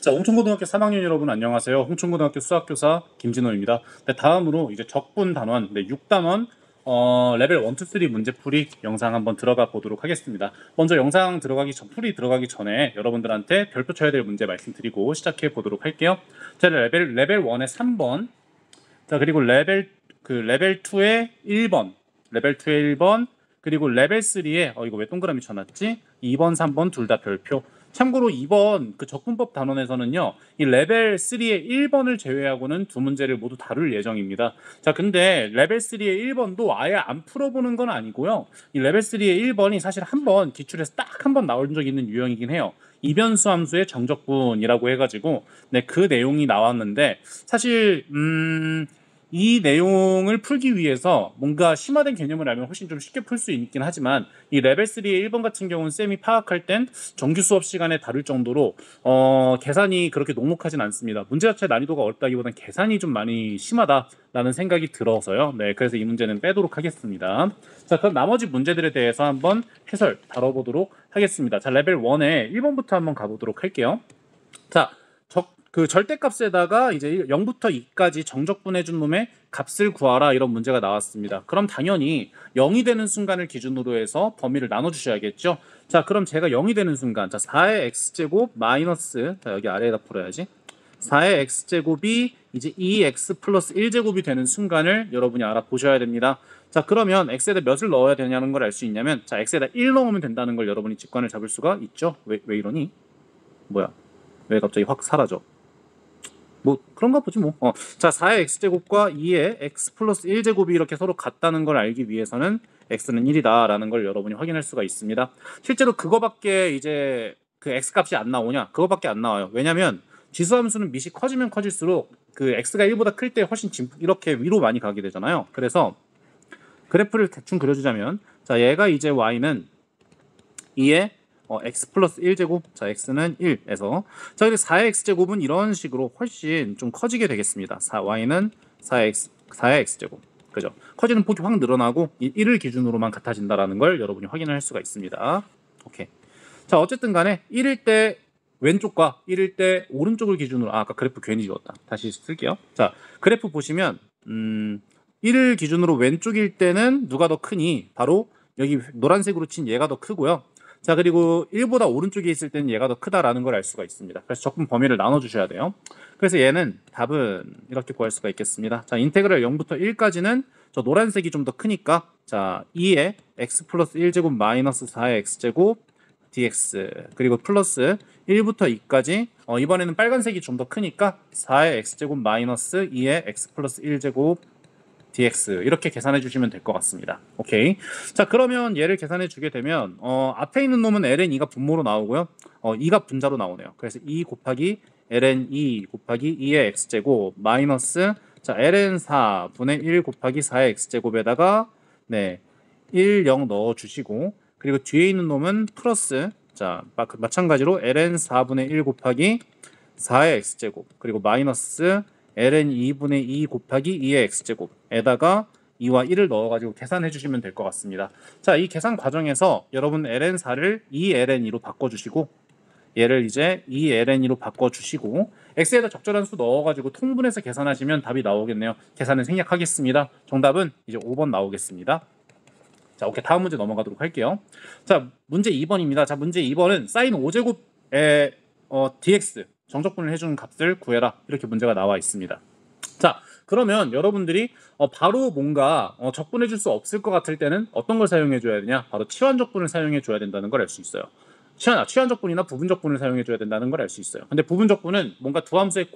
자, 홍천고등학교 3학년 여러분 안녕하세요. 홍천고등학교 수학교사 김진호입니다. 네, 다음으로 이제 적분 단원 6단원 레벨 1, 2, 3 문제풀이 영상 한번 들어가 보도록 하겠습니다. 먼저 영상 풀이 들어가기 전에 여러분들한테 별표 쳐야 될 문제 말씀드리고 시작해 보도록 할게요. 자, 레벨 1의 3번. 자, 그리고 레벨 2의 1번. 레벨 2의 1번. 그리고 레벨 3에 이거 왜 동그라미 쳐놨지? 2번, 3번 둘 다 별표. 참고로 이번 그 적분법 단원에서는요, 이 레벨 3의 1번을 제외하고는 두 문제를 모두 다룰 예정입니다. 자, 근데 레벨 3의 1번도 아예 안 풀어보는 건 아니고요. 이 레벨 3의 1번이 사실 한번 기출에서 딱 한 번 나온 적 있는 유형이긴 해요. 이변수 함수의 정적분이라고 해가지고 그 내용이 나왔는데 사실 이 내용을 풀기 위해서 뭔가 심화된 개념을 알면 훨씬 좀 쉽게 풀 수 있긴 하지만 이 레벨 3의 1번 같은 경우는 쌤이 파악할 땐 정규 수업 시간에 다룰 정도로 계산이 그렇게 녹록하진 않습니다. 문제 자체 난이도가 어렵다기보단 계산이 좀 많이 심하다라는 생각이 들어서요. 네, 그래서 이 문제는 빼도록 하겠습니다. 자, 그럼 나머지 문제들에 대해서 한번 해설 다뤄보도록 하겠습니다. 자, 레벨 1의 1번부터 한번 가보도록 할게요. 자, 절대값에다가 이제 0부터 2까지 정적분해 준 놈의 값을 구하라 이런 문제가 나왔습니다. 그럼 당연히 0이 되는 순간을 기준으로 해서 범위를 나눠 주셔야겠죠. 자, 그럼 제가 0이 되는 순간, 자, 4의 x제곱 마이너스, 자, 여기 아래에다 풀어야지. 4의 x제곱이 이제 2x 플러스 1제곱이 되는 순간을 여러분이 알아보셔야 됩니다. 자, 그러면 x에다 몇을 넣어야 되냐는 걸 알 수 있냐면, 자, x에다 1 넣으면 된다는 걸 여러분이 직관을 잡을 수가 있죠. 왜 이러니? 뭐야? 왜 갑자기 확 사라져? 뭐 그런가 보지 뭐. 자, 4의 x제곱과 2의 x 플러스 1제곱이 이렇게 서로 같다는 걸 알기 위해서는 x는 1이다라는 걸 여러분이 확인할 수가 있습니다. 실제로 그거밖에 이제 그 x 값이 안 나오냐? 그거밖에 안 나와요. 왜냐면 지수함수는 밑이 커지면 커질수록 그 x가 1보다 클 때 훨씬 이렇게 위로 많이 가게 되잖아요. 그래서 그래프를 대충 그려주자면, 자, 얘가 이제 y는 2의 x 플러스 1제곱, 자, x는 1에서, 자, 그리고 4의 x제곱은 이런 식으로 훨씬 좀 커지게 되겠습니다. y는 4의 x제곱, 그죠? 커지는 폭이 확 늘어나고 이 1을 기준으로만 같아진다라는 걸 여러분이 확인할 수가 있습니다. 오케이. 자, 어쨌든 간에 1일 때 왼쪽과 1일 때 오른쪽을 기준으로, 아까 그래프 괜히 지웠다. 다시 쓸게요. 자, 그래프 보시면 1을 기준으로 왼쪽일 때는 누가 더 크니? 바로 여기 노란색으로 친 얘가 더 크고요. 자, 그리고 1보다 오른쪽에 있을 때는 얘가 더 크다라는 걸 알 수가 있습니다. 그래서 적분 범위를 나눠주셔야 돼요. 그래서 얘는 답은 이렇게 구할 수가 있겠습니다. 자, 인테그랄 0부터 1까지는 저 노란색이 좀 더 크니까, 자, 2의 x 플러스 1제곱 마이너스 4의 x제곱 dx, 그리고 플러스 1부터 2까지 이번에는 빨간색이 좀 더 크니까 4의 x제곱 마이너스 2의 x 플러스 1제곱 dx, 이렇게 계산해 주시면 될 것 같습니다. 오케이. 자, 그러면 얘를 계산해 주게 되면 앞에 있는 놈은 ln2가 분모로 나오고요. 2가 분자로 나오네요. 그래서 2 곱하기 ln2 곱하기 2의 x제곱 마이너스, 자, ln4분의 1 곱하기 4의 x제곱에다가 1, 0 넣어 주시고, 그리고 뒤에 있는 놈은 플러스, 자, 마찬가지로 ln4분의 1 곱하기 4의 x제곱, 그리고 마이너스 ln 2분의 2 곱하기 2의 x제곱에다가 2와 1을 넣어가지고 계산해 주시면 될 것 같습니다. 자, 이 계산 과정에서 여러분 ln4를 2ln2로 바꿔주시고, 얘를 이제 2ln2로 바꿔주시고, x에다 적절한 수 넣어가지고 통분해서 계산하시면 답이 나오겠네요. 계산을 생략하겠습니다. 정답은 이제 5번 나오겠습니다. 자, 오케이. 다음 문제 넘어가도록 할게요. 자, 문제 2번입니다. 자, 문제 2번은 사인 5제곱의 dx 정적분을 해주는 값을 구해라, 이렇게 문제가 나와 있습니다. 자, 그러면 여러분들이 바로 뭔가 적분해 줄 수 없을 것 같을 때는 어떤 걸 사용해 줘야 되냐? 바로 치환적분을 사용해 줘야 된다는 걸 알 수 있어요. 치환적분이나 부분적분을 사용해 줘야 된다는 걸 알 수 있어요. 근데 부분적분은 뭔가 두 함수의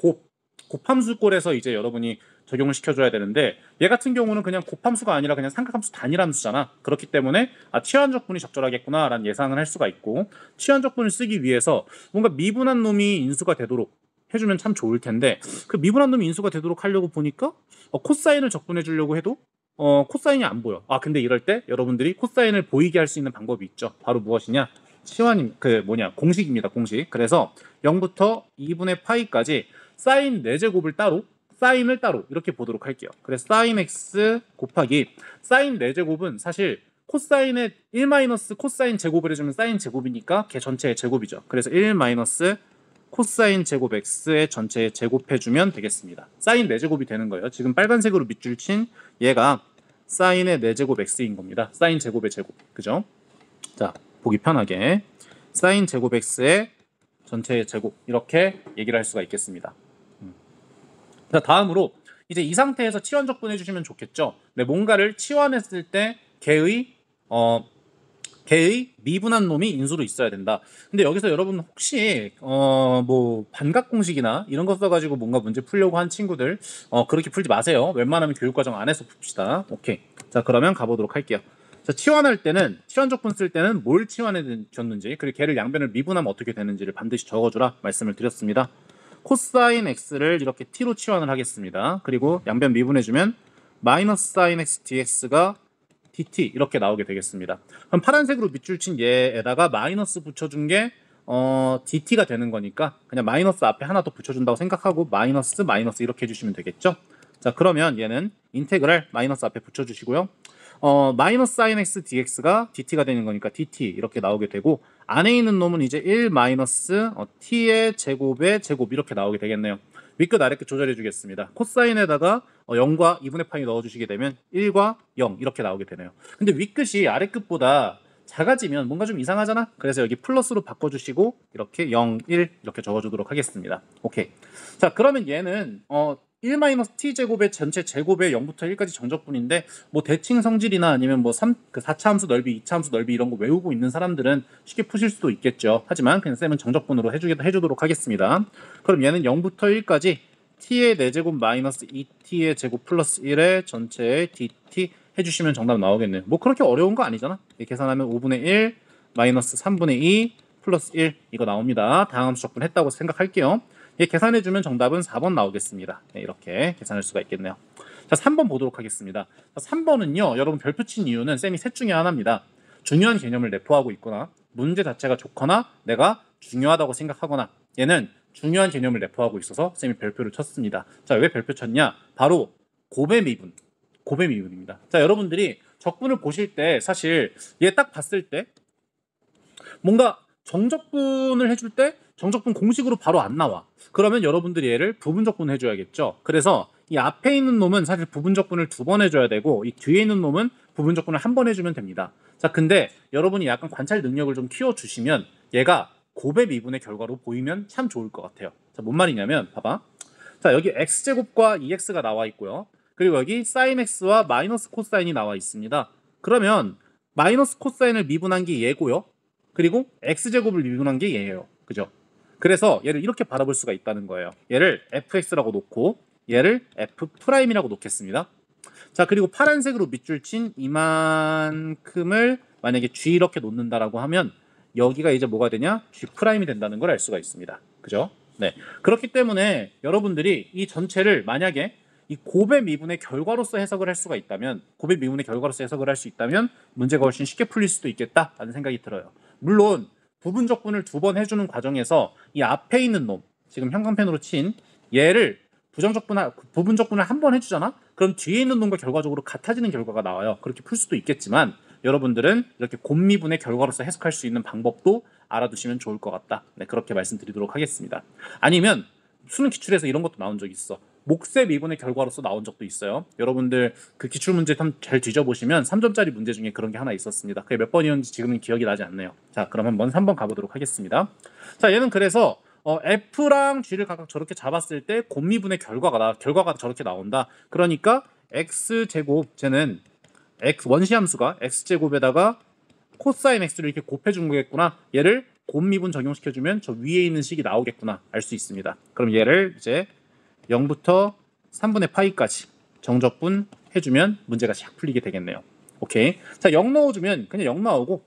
곱함수꼴에서 이제 여러분이 적용을 시켜줘야 되는데, 얘 같은 경우는 그냥 곱함수가 아니라 그냥 삼각함수 단일함수잖아. 그렇기 때문에 치환적분이 적절하겠구나 라는 예상을 할 수가 있고, 치환적분을 쓰기 위해서 뭔가 미분한 놈이 인수가 되도록 해주면 참 좋을 텐데, 그 미분한 놈이 인수가 되도록 하려고 보니까 코사인을 적분해 주려고 해도 코사인이 안 보여. 근데 이럴 때 여러분들이 코사인을 보이게 할 수 있는 방법이 있죠. 바로 무엇이냐? 공식입니다. 공식. 그래서 0부터 2분의 파이까지 사인 4제곱을 따로, 사인을 따로 이렇게 보도록 할게요. 그래서 사인 x 곱하기, 사인 4제곱은 사실 코사인의 1 마이너스 코사인 제곱을 해주면 사인 제곱이니까 걔 전체의 제곱이죠. 그래서 1 마이너스 코사인 제곱 x의 전체에 제곱해주면 되겠습니다. 사인 4제곱이 되는 거예요. 지금 빨간색으로 밑줄 친 얘가 사인의 4제곱 x인 겁니다. 사인 제곱의 제곱. 그죠? 자, 보기 편하게 사인 제곱 x의 전체의 제곱 이렇게 얘기를 할 수가 있겠습니다. 자, 다음으로 이제 이 상태에서 치환 적분해 주시면 좋겠죠. 네, 뭔가를 치환했을 때 개의 미분한 놈이 인수로 있어야 된다. 근데 여기서 여러분 혹시 뭐 반각 공식이나 이런 거 써가지고 뭔가 문제 풀려고 한 친구들 그렇게 풀지 마세요. 웬만하면 교육과정 안에서 풉시다. 오케이. 자, 그러면 가보도록 할게요. 자, 치환할 때는 치환 적분 쓸 때는 뭘 치환해 줬는지 그리고 걔를 양변을 미분하면 어떻게 되는지를 반드시 적어주라 말씀을 드렸습니다. 코사인 x를 이렇게 t로 치환을 하겠습니다. 그리고 양변 미분해주면 마이너스 사인 x dx가 dt 이렇게 나오게 되겠습니다. 그럼 파란색으로 밑줄 친 얘에다가 마이너스 붙여준 게 dt가 되는 거니까 그냥 마이너스 앞에 하나 더 붙여준다고 생각하고 마이너스 이렇게 해주시면 되겠죠. 자, 그러면 얘는 인테그랄 마이너스 앞에 붙여주시고요. 마이너스 사인 x dx가 dt가 되는 거니까 dt 이렇게 나오게 되고 안에 있는 놈은 이제 1 마이너스 t의 제곱의 제곱 이렇게 나오게 되겠네요. 윗끝 아래끝 조절해 주겠습니다. 코사인에다가 0과 2분의 파이 넣어주시게 되면 1과 0 이렇게 나오게 되네요. 근데 윗끝이 아래끝보다 작아지면 뭔가 좀 이상하잖아? 그래서 여기 플러스로 바꿔주시고 이렇게 0, 1 이렇게 적어주도록 하겠습니다. 오케이. 자, 그러면 얘는 1-t제곱의 전체 제곱의 0부터 1까지 정적분인데 뭐 대칭 성질이나 아니면 뭐 4차 함수 넓이, 2차 함수 넓이 이런 거 외우고 있는 사람들은 쉽게 푸실 수도 있겠죠. 하지만 그냥 쌤은 정적분으로 해주도록 하겠습니다. 그럼 얘는 0부터 1까지 t의 4제곱 마이너스 2t의 제곱 플러스 1의 전체의 dt 해주시면 정답 나오겠네요. 뭐 그렇게 어려운 거 아니잖아. 계산하면 5분의 1 마이너스 3분의 2 플러스 1 이거 나옵니다. 다항함수 적분 했다고 생각할게요. 계산해주면 정답은 4번 나오겠습니다. 네, 이렇게 계산할 수가 있겠네요. 자, 3번 보도록 하겠습니다. 자, 3번은요, 여러분 별표 친 이유는 쌤이 셋 중에 하나입니다. 중요한 개념을 내포하고 있거나 문제 자체가 좋거나 내가 중요하다고 생각하거나 얘는 중요한 개념을 내포하고 있어서 쌤이 별표를 쳤습니다. 자, 왜 별표 쳤냐? 바로 고배 미분입니다. 자, 여러분들이 적분을 보실 때 사실 얘 딱 봤을 때 뭔가 정적분을 해줄 때 정적분 공식으로 바로 안 나와. 그러면 여러분들이 얘를 부분적분 해줘야겠죠. 그래서 이 앞에 있는 놈은 사실 부분적분을 2번 해줘야 되고 이 뒤에 있는 놈은 부분적분을 1번 해주면 됩니다. 자, 근데 여러분이 약간 관찰 능력을 좀 키워주시면 얘가 고배 미분의 결과로 보이면 참 좋을 것 같아요. 자, 뭔 말이냐면 봐봐. 자, 여기 x제곱과 2x가 나와 있고요. 그리고 여기 sin x와 마이너스 코사인이 나와 있습니다. 그러면 마이너스 코사인을 미분한 게 얘고요. 그리고 x제곱을 미분한 게 얘예요. 그죠? 그래서 얘를 이렇게 바라볼 수가 있다는 거예요. 얘를 fx라고 놓고 얘를 f'이라고 놓겠습니다. 자, 그리고 파란색으로 밑줄 친 이만큼을 만약에 g 이렇게 놓는다라고 하면 여기가 이제 뭐가 되냐? g'이 된다는 걸 알 수가 있습니다. 그죠? 네. 그렇기 때문에 여러분들이 이 전체를 만약에 이 고배 미분의 결과로서 해석을 할 수가 있다면 고배 미분의 결과로서 해석을 할 수 있다면 문제가 훨씬 쉽게 풀릴 수도 있겠다라는 생각이 들어요. 물론 부분적분을 2번 해주는 과정에서 이 앞에 있는 놈 지금 형광펜으로 친 얘를 부분적분을 1번 해주잖아? 그럼 뒤에 있는 놈과 결과적으로 같아지는 결과가 나와요. 그렇게 풀 수도 있겠지만 여러분들은 이렇게 곱미분의 결과로서 해석할 수 있는 방법도 알아두시면 좋을 것 같다. 네, 그렇게 말씀드리도록 하겠습니다. 아니면 수능 기출에서 이런 것도 나온 적이 있어. 목세 미분의 결과로서 나온 적도 있어요. 여러분들 그 기출문제 잘 뒤져보시면 3점짜리 문제 중에 그런 게 하나 있었습니다. 그게 몇 번이었는지 지금은 기억이 나지 않네요. 자, 그럼 한번 3번 가보도록 하겠습니다. 자, 얘는 그래서 F랑 G를 각각 저렇게 잡았을 때 곱미분의 결과가 저렇게 나온다. 그러니까 X제곱 쟤는 원시함수가 X제곱에다가 코사인 X를 이렇게 곱해준 거겠구나. 얘를 곱미분 적용시켜주면 저 위에 있는 식이 나오겠구나 알 수 있습니다. 그럼 얘를 이제 0부터 3분의 파이까지 정적분 해주면 문제가 샥 풀리게 되겠네요. 오케이. 자, 0 넣어주면 그냥 0 나오고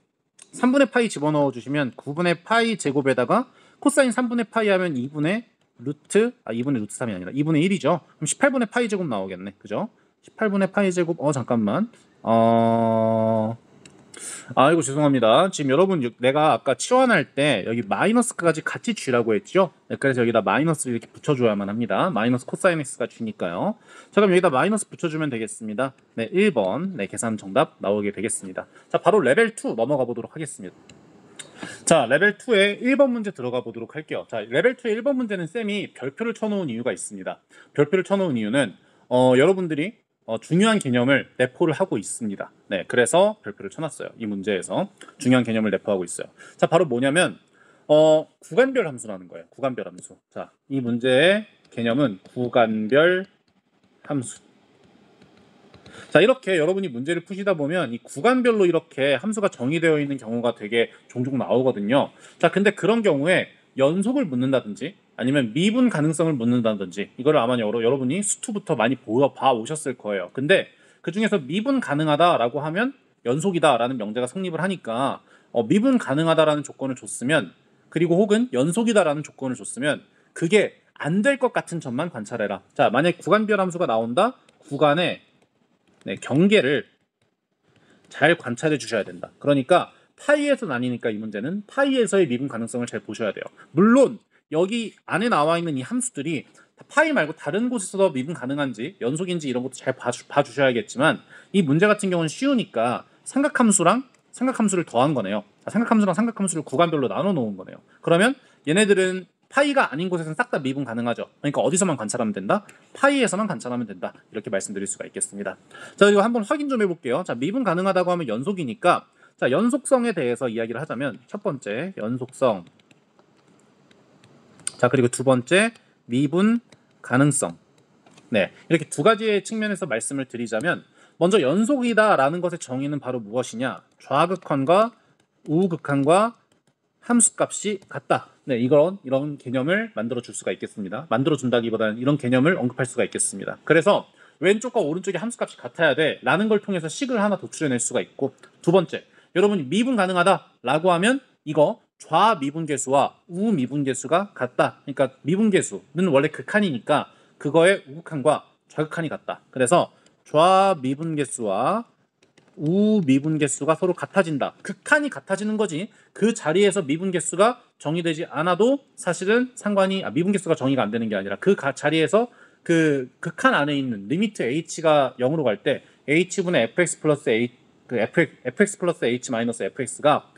3분의 파이 집어넣어 주시면 9분의 파이 제곱에다가 코사인 3분의 파이 하면 2분의 루트 3이 아니라 2분의 1이죠. 그럼 18분의 파이 제곱 나오겠네. 그죠? 18분의 파이 제곱 잠깐만. 아이고 죄송합니다. 지금 여러분 내가 아까 치환할 때 여기 마이너스까지 같이 쥐라고 했죠. 네, 그래서 여기다 마이너스를 이렇게 붙여줘야만 합니다. 마이너스 코사인 x가 쥐니까요. 자, 그럼 여기다 마이너스 붙여주면 되겠습니다. 네, 1번 네, 계산 정답 나오게 되겠습니다. 자, 바로 레벨 2 넘어가 보도록 하겠습니다. 자, 레벨 2의 1번 문제 들어가 보도록 할게요. 자, 레벨 2의 1번 문제는 쌤이 별표를 쳐놓은 이유가 있습니다. 별표를 쳐놓은 이유는 여러분들이 중요한 개념을 내포를 하고 있습니다. 네, 그래서 별표를 쳐놨어요. 이 문제에서 중요한 개념을 내포하고 있어요. 자, 바로 뭐냐면 구간별 함수라는 거예요. 구간별 함수. 자, 이 문제의 개념은 구간별 함수. 자, 이렇게 여러분이 문제를 푸시다 보면 이 구간별로 이렇게 함수가 정의되어 있는 경우가 되게 종종 나오거든요. 자, 근데 그런 경우에 연속을 묻는다든지 아니면 미분 가능성을 묻는다든지 이거를 아마 여러분이 수투부터 많이 봐 오셨을 거예요. 근데 그 중에서 미분 가능하다라고 하면 연속이다라는 명제가 성립을 하니까 미분 가능하다라는 조건을 줬으면 그리고 혹은 연속이다라는 조건을 줬으면 그게 안 될 것 같은 점만 관찰해라. 자, 만약에 구간별 함수가 나온다. 구간의 경계를 잘 관찰해 주셔야 된다. 그러니까 파이에서 나뉘니까 이 문제는 파이에서의 미분 가능성을 잘 보셔야 돼요. 물론 여기 안에 나와 있는 이 함수들이 파이 말고 다른 곳에서도 미분 가능한지 연속인지 이런 것도 잘 봐주셔야겠지만 이 문제 같은 경우는 쉬우니까 삼각함수랑 삼각함수를 더한 거네요. 삼각함수랑 삼각함수를 구간별로 나눠 놓은 거네요. 그러면 얘네들은 파이가 아닌 곳에서는 싹 다 미분 가능하죠. 그러니까 어디서만 관찰하면 된다? 파이에서만 관찰하면 된다. 이렇게 말씀드릴 수가 있겠습니다. 자, 그리고 한번 확인 좀 해볼게요. 자, 미분 가능하다고 하면 연속이니까 자, 연속성에 대해서 이야기를 하자면 첫 번째 연속성. 자, 그리고 두 번째 미분 가능성. 네, 이렇게 두 가지의 측면에서 말씀을 드리자면 먼저 연속이다라는 것의 정의는 바로 무엇이냐? 좌극한과 우극한과 함수값이 같다. 네, 이런 개념을 만들어 줄 수가 있겠습니다. 만들어 준다기보다는 이런 개념을 언급할 수가 있겠습니다. 그래서 왼쪽과 오른쪽의 함수값이 같아야 돼 라는 걸 통해서 식을 하나 도출해낼 수가 있고 두 번째, 여러분이 미분 가능하다 라고 하면 이거 좌미분계수와 우미분계수가 같다. 그러니까 미분계수는 원래 극한이니까 그거의 우극한과 좌극한이 같다. 그래서 좌미분계수와 우미분계수가 서로 같아진다. 극한이 같아지는 거지 그 자리에서 미분계수가 정의되지 않아도 사실은 미분계수가 정의가 안 되는 게 아니라 그 자리에서 그 극한 안에 있는 리미트 h가 0으로 갈 때 h분의 fx 플러스 fx 플러스 h 마이너스 fx가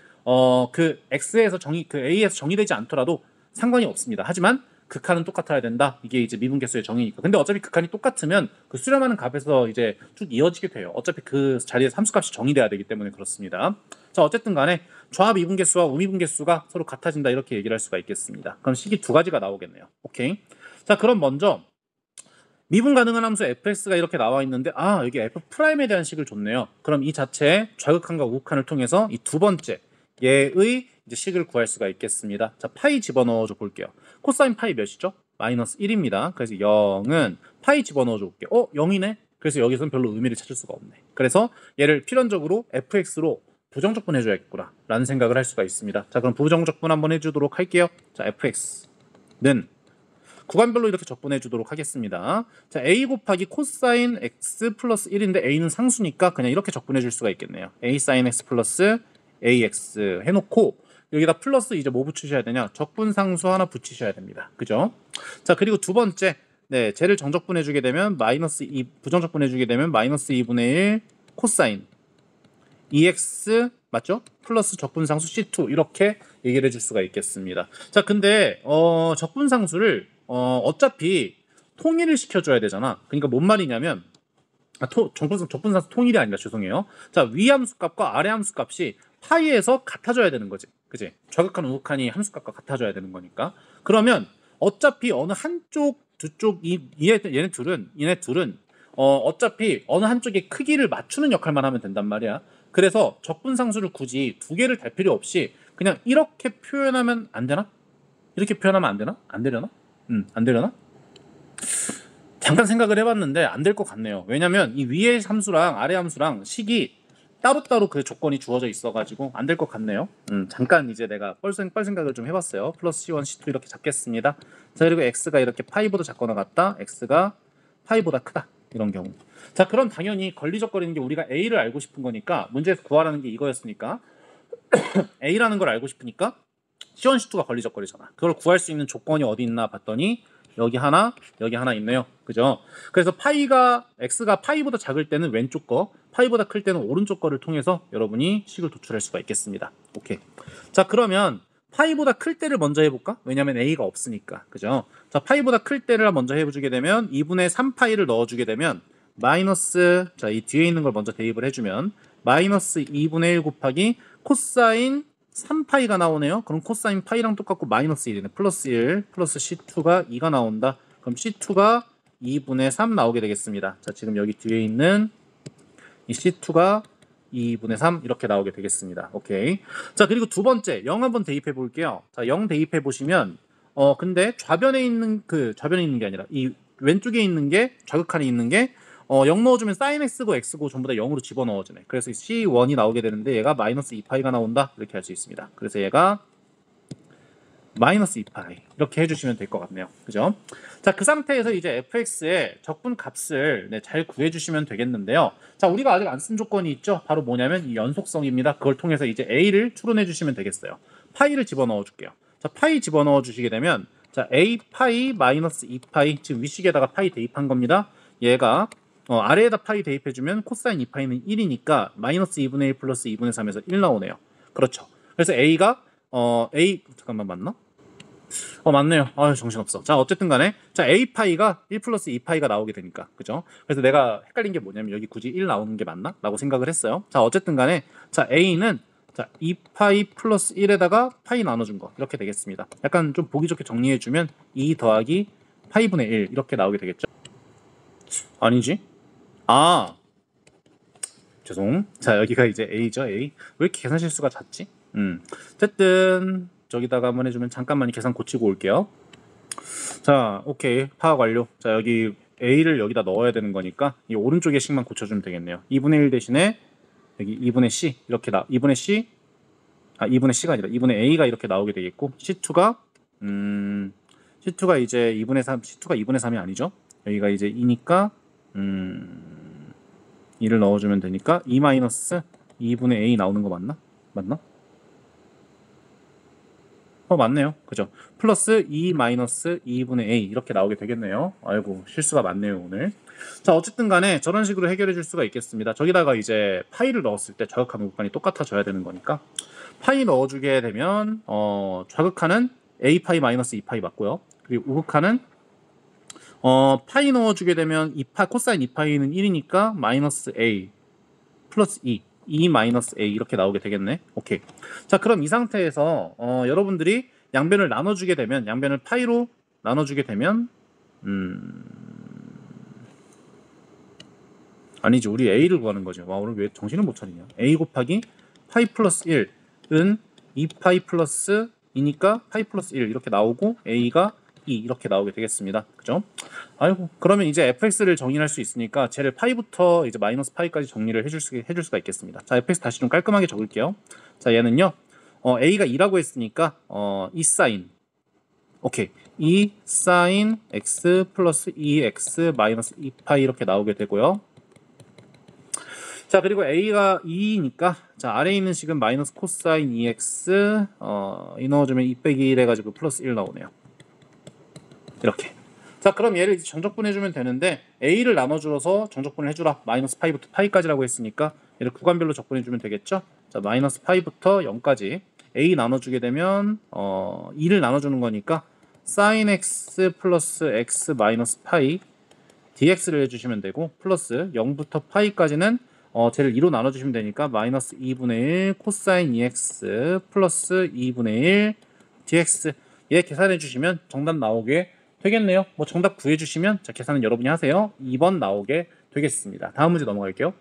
그 x에서 a에서 정의되지 않더라도 상관이 없습니다. 하지만 극한은 똑같아야 된다. 이게 이제 미분계수의 정의니까. 근데 어차피 극한이 똑같으면 그 수렴하는 값에서 이제 쭉 이어지게 돼요. 어차피 그 자리에서 함수값이 정의돼야 되기 때문에 그렇습니다. 자, 어쨌든 간에 좌미분계수와 우미분계수가 서로 같아진다 이렇게 얘기를 할 수가 있겠습니다. 그럼 식이 두 가지가 나오겠네요. 오케이. 자, 그럼 먼저 미분 가능한 함수 fx가 이렇게 나와 있는데 여기 f'에 대한 식을 줬네요. 그럼 이 자체의 좌극한과 우극한을 통해서 이 두 번째 얘의 이제 식을 구할 수가 있겠습니다. 자, 파이 집어넣어줘 볼게요. 코사인 파이 몇이죠? 마이너스 1입니다. 그래서 0은 파이 집어넣어줘 볼게요. 0이네? 그래서 여기서는 별로 의미를 찾을 수가 없네. 그래서 얘를 필연적으로 fx로 부정적분 해줘야겠구나 라는 생각을 할 수가 있습니다. 자, 그럼 부정적분 한번 해주도록 할게요. 자, fx는 구간별로 이렇게 적분해 주도록 하겠습니다. 자, a 곱하기 코사인 x 플러스 1인데 a는 상수니까 그냥 이렇게 적분해 줄 수가 있겠네요. a 사인 x 플러스 ax 해놓고 여기다 플러스 이제 뭐 붙이셔야 되냐? 적분상수 하나 붙이셔야 됩니다. 그죠? 자, 그리고 두 번째, 네, 쟤를 정적분해 주게 되면 마이너스 2, 부정적분해 주게 되면 마이너스 2분의 1 코사인 EX 맞죠? 플러스 적분상수 C2 이렇게 얘기를 해줄 수가 있겠습니다. 자, 근데 적분상수를 어차피 통일을 시켜줘야 되잖아. 그러니까 뭔 말이냐면 적분상수 통일이 아니라 죄송해요. 자, 위 함수값과 아래 함수값이 파이에서 같아져야 되는 거지. 그지? 좌극한 우극한이 함수값과 같아져야 되는 거니까. 그러면 어차피 어느 한쪽 두쪽 얘네 둘은 어차피 어느 한쪽의 크기를 맞추는 역할만 하면 된단 말이야. 그래서 적분상수를 굳이 두 개를 달 필요 없이 그냥 이렇게 표현하면 안 되나? 이렇게 표현하면 안 되나? 안 되려나? 안 되려나? 잠깐 생각을 해봤는데 안 될 것 같네요. 왜냐면 이 위의 함수랑 아래 함수랑 식이 따로따로 그 조건이 주어져 있어가지고 안 될 것 같네요. 잠깐 이제 내가 뻘 생각을 좀 해봤어요. 플러스 C1, C2 이렇게 잡겠습니다. 자, 그리고 X가 이렇게 파이보다 작거나 같다. X가 파이보다 크다. 이런 경우. 자, 그럼 당연히 걸리적거리는 게 우리가 A를 알고 싶은 거니까 문제에서 구하라는 게 이거였으니까 A라는 걸 알고 싶으니까 C1, C2가 걸리적거리잖아. 그걸 구할 수 있는 조건이 어디 있나 봤더니 여기 하나 있네요. 그죠? 그래서 x가 파이보다 작을 때는 왼쪽 거, 파이보다 클 때는 오른쪽 거를 통해서 여러분이 식을 도출할 수가 있겠습니다. 오케이. 자, 그러면 파이보다 클 때를 먼저 해볼까? 왜냐면 a가 없으니까. 그죠? 자, 파이보다 클 때를 먼저 해주게 되면 2분의 3파이를 넣어주게 되면 마이너스, 자, 이 뒤에 있는 걸 먼저 대입을 해주면 마이너스 2분의 1 곱하기 코사인 3파이가 나오네요. 그럼 코사인 파이랑 똑같고 마이너스 1이네. 플러스 1 플러스 C2가 2가 나온다. 그럼 C2가 2분의 3 나오게 되겠습니다. 자, 지금 여기 뒤에 있는 이 C2가 2분의 3 이렇게 나오게 되겠습니다. 오케이. 자, 그리고 두 번째 0 한번 대입해 볼게요. 자, 0 대입해 보시면 근데 좌변에 있는 게 아니라 이 왼쪽에 있는 게 좌극한에 있는 게 0 넣어주면 sin x고 x고 전부 다 0으로 집어넣어주네. 그래서 C1이 나오게 되는데 얘가 마이너스 2파이가 나온다. 이렇게 할 수 있습니다. 그래서 얘가 마이너스 2파이 이렇게 해주시면 될 것 같네요. 그죠? 자, 그 상태에서 이제 fx의 적분 값을 잘 구해주시면 되겠는데요. 자, 우리가 아직 안 쓴 조건이 있죠. 바로 뭐냐면 이 연속성입니다. 그걸 통해서 이제 a를 추론해 주시면 되겠어요. 파이를 집어넣어 줄게요. 자, 파이 집어넣어 주시게 되면 자, a 파이 마이너스 2파이 지금 위식에다가 파이 대입한 겁니다. 얘가 아래에다 파이 대입해주면 코사인 2파이는 1이니까 마이너스 2분의 1 플러스 2분의 3에서 1 나오네요. 그렇죠. 그래서 a가 a 잠깐만 맞나? 맞네요. 아유, 정신없어. 자, 어쨌든 간에 자, a파이가 1 플러스 2파이가 나오게 되니까. 그죠? 그래서 내가 헷갈린 게 뭐냐면 여기 굳이 1 나오는 게 맞나? 라고 생각을 했어요. 자, 어쨌든 간에 자, a는 자, 2파이 플러스 1에다가 파이 나눠준 거 이렇게 되겠습니다. 약간 좀 보기 좋게 정리해주면 2 더하기 파이분의 1 이렇게 나오게 되겠죠? 아니지? 아, 죄송. 자, 여기가 이제 a죠, a. 왜 이렇게 계산 실수가 잦지? 어쨌든 저기다가 한번 해주면 잠깐만 계산 고치고 올게요. 자, 오케이. 파악 완료. 자, 여기 a를 여기다 넣어야 되는 거니까 이 오른쪽에 식만 고쳐주면 되겠네요. 2분의 1 대신에 여기 2분의 c 이렇게 2분의 c 2분의 c가 아니라 2분의 a가 이렇게 나오게 되겠고 c2가 c2가 이제 2분의 3 c2가 2분의 3이 아니죠. 여기가 이제 2니까 2를 넣어주면 되니까 2 마이너스 2분의 a 나오는 거 맞나? 맞나? 맞네요. 그죠? 플러스 2 마이너스 2분의 a 이렇게 나오게 되겠네요. 아이고, 실수가 많네요, 오늘. 자, 어쨌든 간에 저런 식으로 해결해 줄 수가 있겠습니다. 저기다가 이제 파이를 넣었을 때 좌극한 우극한이 똑같아져야 되는 거니까 파이 넣어주게 되면 좌극한은 a 파이 마이너스 2파이 맞고요. 그리고 우극한은 파이 넣어주게 되면 코사인 2파이는 1이니까 마이너스 a 플러스 2 마이너스 a 이렇게 나오게 되겠네. 오케이. 자, 그럼 이 상태에서 여러분들이 양변을 나눠주게 되면 양변을 파이로 나눠주게 되면 아니지, 우리 a를 구하는 거죠. 와, 오늘 왜 정신을 못 차리냐. a 곱하기 파이 플러스 1은 2파이 플러스 2니까 파이 플러스 1 이렇게 나오고 a가 2 이렇게 나오게 되겠습니다. 그죠? 아이고, 그러면 이제 fx를 정의할 수 있으니까 쟤를 파이부터 이제 마이너스 파이까지 정리를 해줄 수가 있겠습니다. 자, fx 다시 좀 깔끔하게 적을게요. 자, 얘는요 a가 2라고 했으니까 2 사인 오케이 2 사인 x 플러스 2x 마이너스 2파이 이렇게 나오게 되고요. 자, 그리고 a가 2니까 자, 아래에 있는 식은 마이너스 코사인 2x 이 넣어주면 2 빼기 1 해가지고 플러스 1 나오네요. 이렇게. 자, 그럼 얘를 정적분 해주면 되는데 a를 나눠줘서 정적분을 해주라. 마이너스 파이부터 파이까지라고 했으니까 얘를 구간별로 적분해주면 되겠죠. 자, 마이너스 파이부터 0까지 a 나눠주게 되면 2를 나눠주는 거니까 sin x 플러스 x 마이너스 파이 dx를 해주시면 되고 플러스 0부터 파이까지는 쟤를 2로 나눠주시면 되니까 마이너스 2분의 1 코사인 2x 플러스 2분의 1 dx 얘 계산해 주시면 정답 나오게 되겠네요. 뭐 정답 구해주시면 자, 계산은 여러분이 하세요. 2번 나오게 되겠습니다. 다음 문제 넘어갈게요.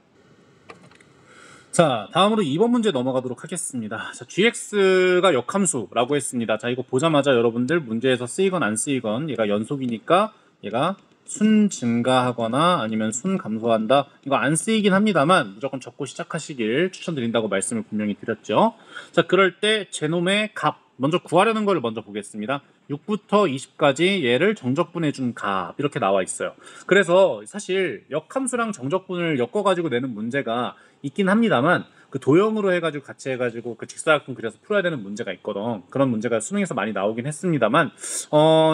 자, 다음으로 2번 문제 넘어가도록 하겠습니다. 자, gx가 역함수라고 했습니다. 자, 이거 보자마자 여러분들 문제에서 쓰이건 안 쓰이건 얘가 연속이니까 얘가 순 증가하거나 아니면 순 감소한다. 이거 안 쓰이긴 합니다만 무조건 적고 시작하시길 추천드린다고 말씀을 분명히 드렸죠. 자, 그럴 때 제놈의 값 먼저 구하려는 걸 먼저 보겠습니다. 6부터 20까지 얘를 정적분해 준 값 이렇게 나와 있어요. 그래서 사실 역함수랑 정적분을 엮어가지고 내는 문제가 있긴 합니다만 그 도형으로 해가지고 같이 해가지고 그 직사각형 그려서 풀어야 되는 문제가 있거든. 그런 문제가 수능에서 많이 나오긴 했습니다만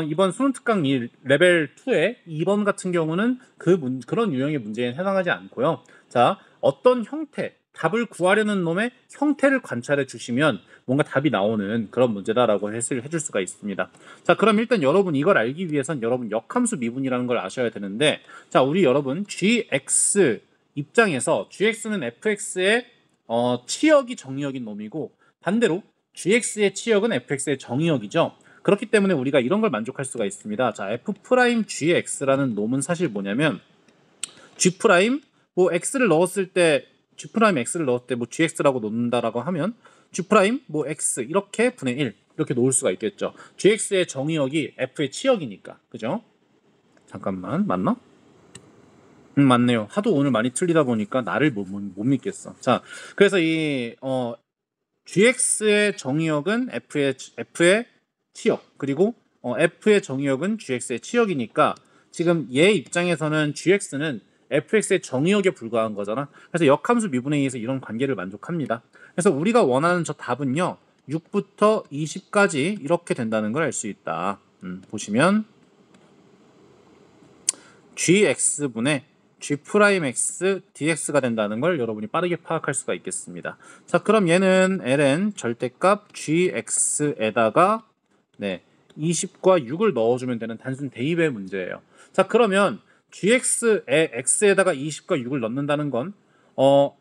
이번 수능 특강 레벨 2의 2번 같은 경우는 그런 유형의 문제에 해당하지 않고요. 자, 어떤 형태 답을 구하려는 놈의 형태를 관찰해 주시면 뭔가 답이 나오는 그런 문제다라고 해줄 수가 있습니다. 자, 그럼 일단 여러분 이걸 알기 위해선 여러분 역함수 미분이라는 걸 아셔야 되는데, 자, 우리 여러분 gx 입장에서 gx는 fx의 치역이 정의역인 놈이고, 반대로 gx의 치역은 fx의 정의역이죠. 그렇기 때문에 우리가 이런 걸 만족할 수가 있습니다. 자, f'gx라는 놈은 사실 뭐냐면 g' 뭐 x를 넣었을 때 g' x를 넣었을 때 뭐 gx라고 놓는다라고 하면 g' 뭐 x 이렇게 분의 1 이렇게 놓을 수가 있겠죠. gx의 정의역이 f의 치역이니까. 그죠? 잠깐만, 맞나? 맞네요. 하도 오늘 많이 틀리다 보니까 나를 못 믿겠어. 자, 그래서 이 gx의 정의역은 f의 치역, 그리고 f의 정의역은 gx의 치역이니까 지금 얘 입장에서는 gx는 fx의 정의역에 불과한 거잖아. 그래서 역함수 미분에 의해서 이런 관계를 만족합니다. 그래서 우리가 원하는 저 답은요, 6부터 20까지 이렇게 된다는 걸 알 수 있다. 보시면 gx분의 g'x dx가 된다는 걸 여러분이 빠르게 파악할 수가 있겠습니다. 자, 그럼 얘는 ln 절대값 gx에다가 20과 6을 넣어주면 되는 단순 대입의 문제예요. 자, 그러면 gx에 x에다가 20과 6을 넣는다는 건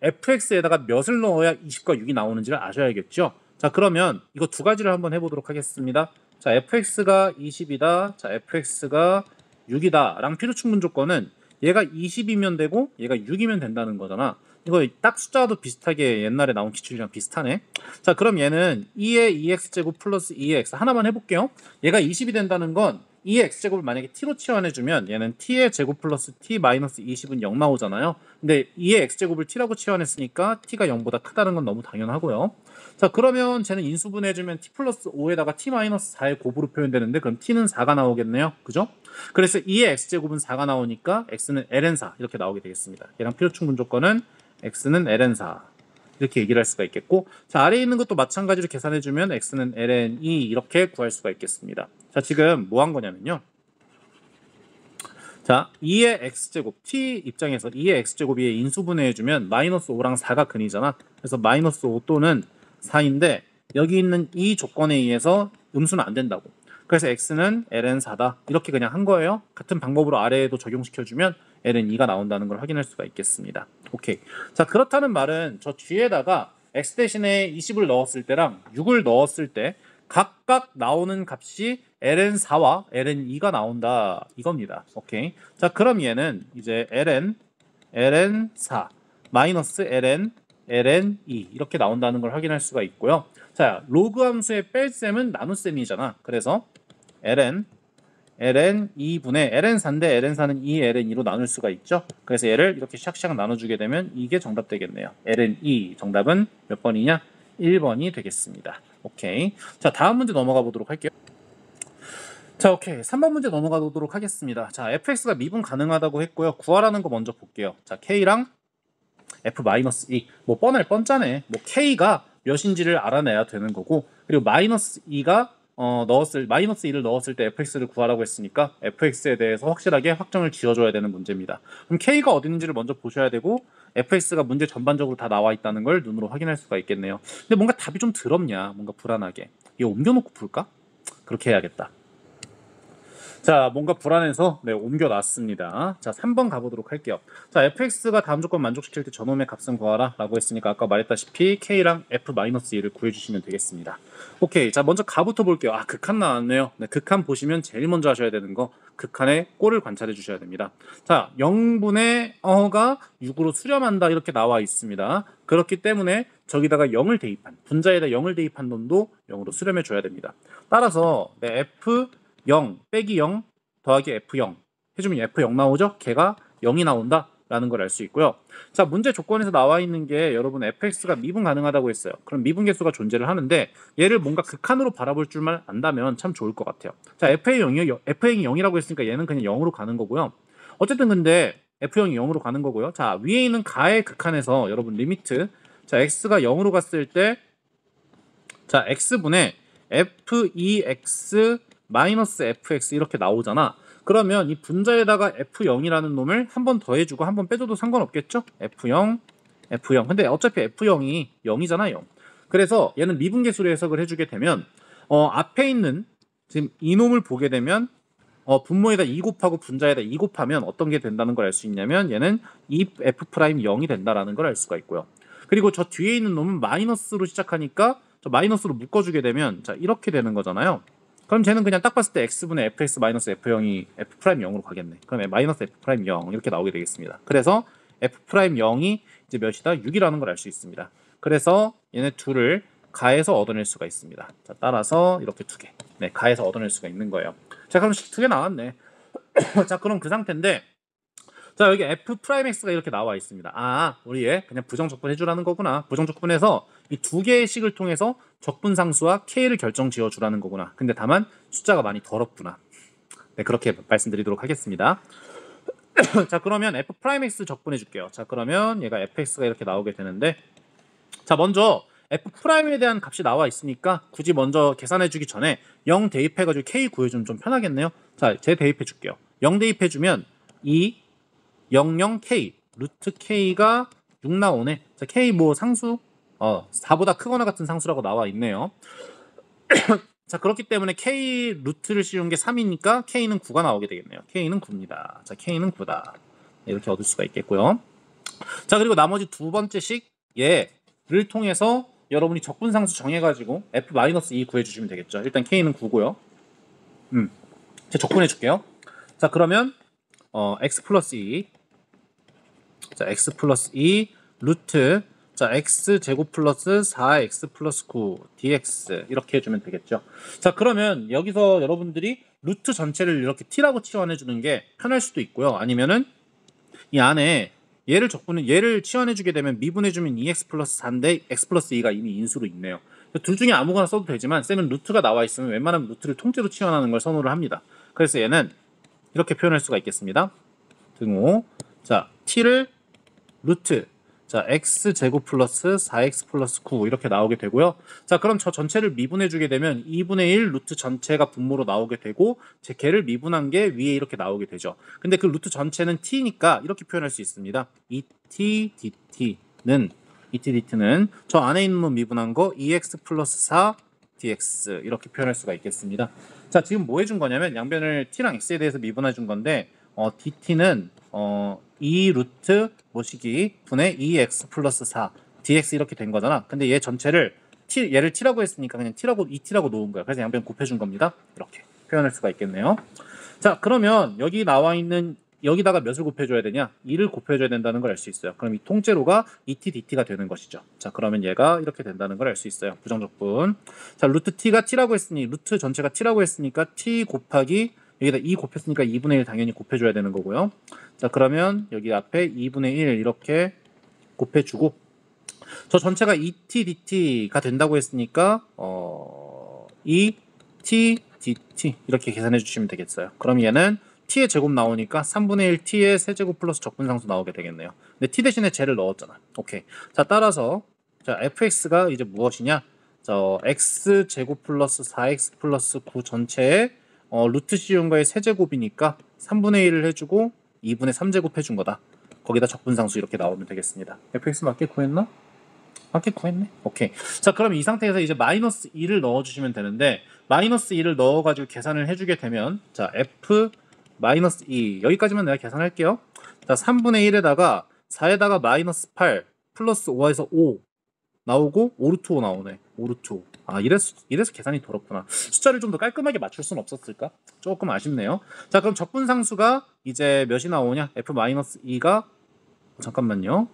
fx에다가 몇을 넣어야 20과 6이 나오는지를 아셔야겠죠. 자, 그러면 이거 두 가지를 한번 해보도록 하겠습니다. 자, fx가 20이다, 자, fx가 6이다 랑 필요충분 조건은 얘가 20이면 되고 얘가 6이면 된다는 거잖아. 이거 딱 숫자도 비슷하게 옛날에 나온 기출이랑 비슷하네. 자, 그럼 얘는 2의 2x제곱 플러스 2의 x 하나만 해볼게요. 얘가 20이 된다는 건 2의 x제곱을 만약에 t로 치환해주면 얘는 t의 제곱 플러스 t 마이너스 20은 0 나오잖아요. 근데 2의 x제곱을 t라고 치환했으니까 t가 0보다 크다는 건 너무 당연하고요. 자, 그러면 쟤는 인수분해해주면 t 플러스 5에다가 t 마이너스 4의 곱으로 표현되는데 그럼 t는 4가 나오겠네요. 그죠? 그래서 2의 x제곱은 4가 나오니까 x는 ln4 이렇게 나오게 되겠습니다. 얘랑 필요충분 조건은 x는 ln4 이렇게 얘기를 할 수가 있겠고, 자, 아래에 있는 것도 마찬가지로 계산해주면 x는 ln2 이렇게 구할 수가 있겠습니다. 자, 지금 뭐 한 거냐면요, 자, 2의 x제곱 t 입장에서 2의 x제곱이 인수분해해주면 마이너스 5랑 4가 근이잖아. 그래서 마이너스 5 또는 4인데 여기 있는 이 조건에 의해서 음수는 안 된다고. 그래서 x는 ln4다 이렇게 그냥 한 거예요. 같은 방법으로 아래에도 적용시켜주면 ln2가 나온다는 걸 확인할 수가 있겠습니다. 오케이. 자, 그렇다는 말은 저 뒤에다가 x 대신에 20을 넣었을 때랑 6을 넣었을 때 각각 나오는 값이 ln4와 ln2가 나온다 이겁니다. 오케이. 자, 그럼 얘는 이제 ln4 마이너스 ln2 이렇게 나온다는 걸 확인할 수가 있고요. 자, 로그 함수의 뺄셈은 나눗셈이잖아. 그래서 ln2분의 ln4인데 ln4는 2ln2로 나눌 수가 있죠. 그래서 얘를 이렇게 샥샥 나눠주게 되면 이게 정답 되겠네요. ln2 정답은 몇 번이냐? 1번이 되겠습니다. 오케이. 자, 다음 문제 넘어가 보도록 할게요. 자, 오케이. 3번 문제 넘어가 보도록 하겠습니다. 자, fx가 미분 가능하다고 했고요. 구하라는 거 먼저 볼게요. 자, k랑 f-2 뭐 뻔할 뻔짜네. 뭐 k가 몇인지를 알아내야 되는 거고, 그리고 마이너스 2가 마이너스 2를 넣었을 때 fx를 구하라고 했으니까 fx에 대해서 확실하게 확정을 지어줘야 되는 문제입니다. 그럼 k가 어디 있는지를 먼저 보셔야 되고 fx가 문제 전반적으로 다 나와 있다는 걸 눈으로 확인할 수가 있겠네요. 근데 뭔가 답이 좀 더럽냐, 뭔가 불안하게. 이거 옮겨놓고 풀까? 그렇게 해야겠다. 자, 뭔가 불안해서 옮겨놨습니다. 자, 3번 가보도록 할게요. 자, fx가 다음 조건 만족시킬 때 저놈의 값은 구하라 라고 했으니까 아까 말했다시피 k랑 f-2를 구해주시면 되겠습니다. 오케이. 자, 먼저 가부터 볼게요. 아, 극한 나왔네요. 네, 극한 보시면 제일 먼저 하셔야 되는 거 극한의 꼴을 관찰해 주셔야 됩니다. 자, 0분의 어가 6으로 수렴한다 이렇게 나와 있습니다. 그렇기 때문에 저기다가 0을 대입한, 분자에다 0을 대입한 놈도 0으로 수렴해 줘야 됩니다. 따라서 f0 빼기 0 더하기 f0 해주면 f0 나오죠? 걔가 0이 나온다 라는 걸 알 수 있고요. 자, 문제 조건에서 나와 있는 게 여러분 fx가 미분 가능하다고 했어요. 그럼 미분 개수가 존재를 하는데 얘를 뭔가 극한으로 바라볼 줄만 안다면 참 좋을 것 같아요. 자, f의 0이라고 했으니까 얘는 그냥 0으로 가는 거고요. 어쨌든 근데 f0이 0으로 가는 거고요. 자, 위에 있는 가의 극한에서 여러분 리미트, 자, x가 0으로 갔을 때 자, x분의 f2x 마이너스 fx 이렇게 나오잖아. 그러면 이 분자에다가 f0이라는 놈을 한 번 더해주고 한 번 빼줘도 상관없겠죠? f0 F0. 근데 어차피 F0이 0이잖아, 0. 그래서 얘는 미분계수로 해석을 해주게 되면 앞에 있는 지금 이놈을 보게 되면 분모에다 2 곱하고 분자에다 2 곱하면 어떤 게 된다는 걸 알 수 있냐면 얘는 2F'0이 된다라는 걸 알 수가 있고요. 그리고 저 뒤에 있는 놈은 마이너스로 시작하니까 저 마이너스로 묶어주게 되면 자 이렇게 되는 거잖아요. 그럼 쟤는 그냥 딱 봤을 때 x분의 fx 마이너스 f0이 f'0으로 가겠네. 그럼 마이너스 f'0 이렇게 나오게 되겠습니다. 그래서 f'0이 이제 몇이다? 6이라는 걸 알 수 있습니다. 그래서 얘네 둘을 가해서 얻어낼 수가 있습니다. 자, 따라서 이렇게 두 개. 네, 가해서 얻어낼 수가 있는 거예요. 자, 그럼 두 개 나왔네. 자, 그럼 그 상태인데 자, 여기 f'x가 이렇게 나와 있습니다. 아, 우리 얘 그냥 부정적분 해주라는 거구나. 부정적분해서 이 두 개의 식을 통해서 적분상수와 k를 결정 지어주라는 거구나. 근데 다만 숫자가 많이 더럽구나. 네, 그렇게 말씀드리도록 하겠습니다. 자, 그러면 f'x 적분해 줄게요. 자, 그러면 얘가 fx가 이렇게 나오게 되는데 자, 먼저 f'에 대한 값이 나와 있으니까 굳이 먼저 계산해 주기 전에 0 대입해가지고 k 구해주면 좀 편하겠네요. 자, 제 대입해 줄게요. 0 대입해 주면 2 00k 루트 k가 6 나오네. 자, k 뭐 상수 4보다 크거나 같은 상수라고 나와 있네요. 자, 그렇기 때문에 k 루트를 씌운 게 3이니까 k는 9가 나오게 되겠네요. k는 9입니다. 자, k는 9다. 이렇게 얻을 수가 있겠고요. 자, 그리고 나머지 두 번째 식 얘를 통해서 여러분이 적분상수 정해가지고 f-2 구해주시면 되겠죠. 일단 k는 9고요. 제가 적분해 줄게요. 자, 그러면 x 플러스 2 자, x 플러스 2 루트 자, x 제곱 플러스 4x 플러스 9 dx 이렇게 해주면 되겠죠. 자, 그러면 여기서 여러분들이 루트 전체를 이렇게 t라고 치환해 주는 게 편할 수도 있고요. 아니면은 이 안에 얘를 치환해 주게 되면 미분해 주면 2x 플러스 4인데 x 플러스 2가 이미 인수로 있네요. 둘 중에 아무거나 써도 되지만 쌤은 루트가 나와 있으면 웬만하면 루트를 통째로 치환하는 걸 선호를 합니다. 그래서 얘는 이렇게 표현할 수가 있겠습니다. 등호 자, t를 루트 자, x 제곱 플러스 4x 플러스 9 이렇게 나오게 되고요. 자, 그럼 저 전체를 미분해 주게 되면 2분의 1 루트 전체가 분모로 나오게 되고 제 걔를 미분한 게 위에 이렇게 나오게 되죠. 근데 그 루트 전체는 t니까 이렇게 표현할 수 있습니다. dt는 저 안에 있는 놈 미분한 거 2x 플러스 4 dx 이렇게 표현할 수가 있겠습니다. 자, 지금 뭐 해준 거냐면 양변을 t랑 x에 대해서 미분해 준 건데 dt는 2 루트 뭐시기 분의 2x 플러스 4 dx 이렇게 된 거잖아. 근데 얘 전체를 얘를 t라고 했으니까 그냥 t라고 2t라고 놓은 거야. 그래서 양변 곱해준 겁니다. 이렇게 표현할 수가 있겠네요. 자, 그러면 여기 나와 있는 여기다가 몇을 곱해줘야 되냐? 2를 곱해줘야 된다는 걸 알 수 있어요. 그럼 이 통째로가 2t dt가 되는 것이죠. 자, 그러면 얘가 이렇게 된다는 걸 알 수 있어요. 부정적분. 자, 루트 t가 t라고 했으니 루트 전체가 t라고 했으니까 t 곱하기 여기다 2 곱했으니까 2분의 1 당연히 곱해줘야 되는 거고요. 자, 그러면 여기 앞에 2분의 1 이렇게 곱해주고 저 전체가 2t dt가 된다고 했으니까 2t dt 이렇게 계산해 주시면 되겠어요. 그럼 얘는 t의 제곱 나오니까 3분의 1 t의 세제곱 플러스 적분상수 나오게 되겠네요. 근데 t 대신에 제를 넣었잖아. 오케이. 자, 따라서 자, fx가 이제 무엇이냐? 저 x 제곱 플러스 4x 플러스 9 전체에 루트 씌운 거의 세제곱이니까 3분의 1을 해주고 2분의 3제곱 해준 거다. 거기다 적분상수 이렇게 나오면 되겠습니다. fx 맞게 구했나? 맞게 구했네. 오케이. 자, 그럼 이 상태에서 이제 마이너스 2를 넣어주시면 되는데 마이너스 2를 넣어가지고 계산을 해주게 되면 자, f 마이너스 2 여기까지만 내가 계산할게요. 자, 3분의 1에다가 4에다가 마이너스 8 플러스 5에서 5 나오고 5루트 5 나오네. 5루트 5. 아, 이래서 계산이 더럽구나. 숫자를 좀 더 깔끔하게 맞출 수는 없었을까? 조금 아쉽네요. 자, 그럼 적분상수가 이제 몇이 나오냐? f-2가 잠깐만요.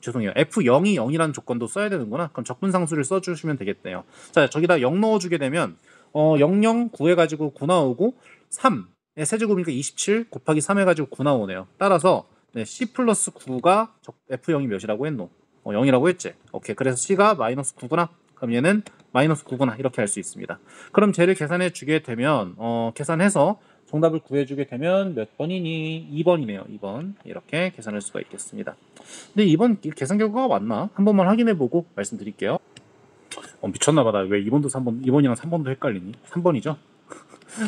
죄송해요. f0이 0이라는 조건도 써야 되는구나. 그럼 적분상수를 써주시면 되겠네요. 자, 저기다 0 넣어주게 되면 00 구해가지고 9 나오고 3의 세제곱이니까 27 곱하기 3 해가지고 9 나오네요. 따라서 네, c 플러스 9가 f0이 몇이라고 했노? 0이라고 했지? 오케이. 그래서 c가 마이너스 9구나. 그럼 얘는 마이너스 9구나. 이렇게 할 수 있습니다. 그럼 쟤를 계산해 주게 되면 계산해서 정답을 구해주게 되면 몇 번이니? 2번이네요. 2번. 이렇게 계산할 수가 있겠습니다. 근데 2번 계산 결과가 맞나? 한 번만 확인해보고 말씀드릴게요. 미쳤나봐. 나 왜 2번도 3번, 2번이랑 3번도 헷갈리니? 3번이죠?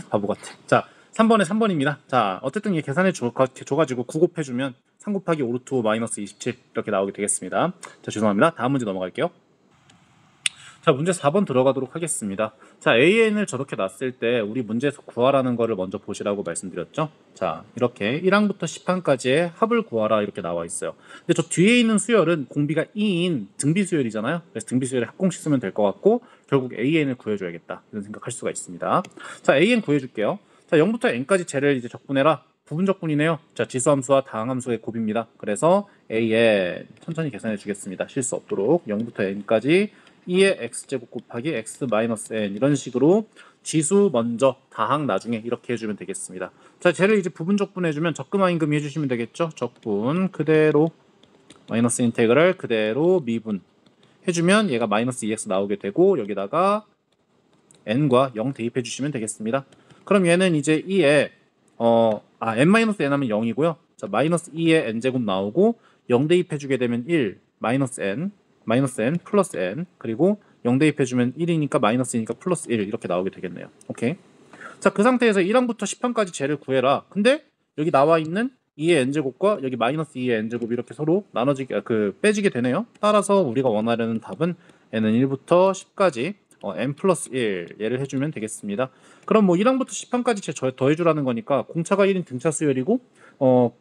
바보 같아. 자, 3번에 3번입니다. 자, 어쨌든 이게 계산해 줘가지고 9 곱해주면 3 곱하기 5 루트 5 마이너스 27 이렇게 나오게 되겠습니다. 자, 죄송합니다. 다음 문제 넘어갈게요. 자, 문제 4번 들어가도록 하겠습니다. 자, AN을 저렇게 놨을 때 우리 문제에서 구하라는 거를 먼저 보시라고 말씀드렸죠. 자, 이렇게 1항부터 10항까지의 합을 구하라 이렇게 나와 있어요. 근데 저 뒤에 있는 수열은 공비가 2인 등비 수열이잖아요. 그래서 등비 수열에 합공식 쓰면 될 것 같고 결국 AN을 구해줘야겠다 이런 생각할 수가 있습니다. 자, AN 구해줄게요. 자, 0부터 n까지 쟤를 이제 적분해라. 부분적분이네요. 자, 지수함수와 다항함수의 곱입니다. 그래서 AN 천천히 계산해 주겠습니다. 실수 없도록 0부터 n까지 2의 x제곱 곱하기 x 마이너스 n 이런 식으로 지수 먼저 다항 나중에 이렇게 해주면 되겠습니다. 자, 쟤를 이제 부분적분 해주면 적금하인금이 해주시면 되겠죠. 적분 그대로 마이너스 인테그랄 그대로 미분 해주면 얘가 마이너스 2x 나오게 되고 여기다가 n과 0 대입해 주시면 되겠습니다. 그럼 얘는 이제 2에 n-n 하면 0이고요. 자, 마이너스 2의 n제곱 나오고 0 대입해 주게 되면 1 마이너스 n 플러스 n 그리고 0 대입해주면 1이니까 마이너스이니까 플러스 1 이렇게 나오게 되겠네요. 오케이. 자, 그 상태에서 1항부터 10항까지 쟤를 구해라. 근데 여기 나와 있는 2의 n제곱과 여기 마이너스 2의 n제곱 이렇게 서로 나눠지게 빼지게 되네요. 따라서 우리가 원하려는 답은 n은 1부터 10까지 n 플러스 1 얘를 해주면 되겠습니다. 그럼 뭐 1항부터 10항까지 쟤 더해주라는 거니까 공차가 1인 등차 수열이고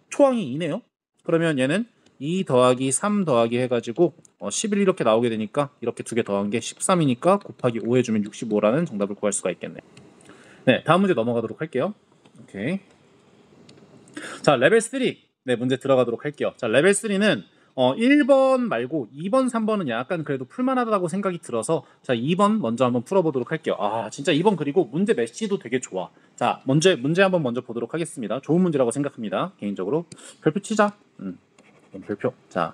초항이 2네요. 그러면 얘는 2 더하기 3 더하기 해가지고 11 이렇게 나오게 되니까 이렇게 두 개 더한 게 13이니까 곱하기 5 해주면 65라는 정답을 구할 수가 있겠네요. 네, 다음 문제 넘어가도록 할게요. 오케이. 자, 레벨 3 네, 문제 들어가도록 할게요. 자, 레벨 3는 1번 말고 2번, 3번은 약간 그래도 풀만하다고 생각이 들어서 자, 2번 먼저 한번 풀어보도록 할게요. 아, 진짜 2번 그리고 문제 메시도 되게 좋아. 자, 문제 한번 먼저 보도록 하겠습니다. 좋은 문제라고 생각합니다. 개인적으로. 별표 치자. 별표. 자,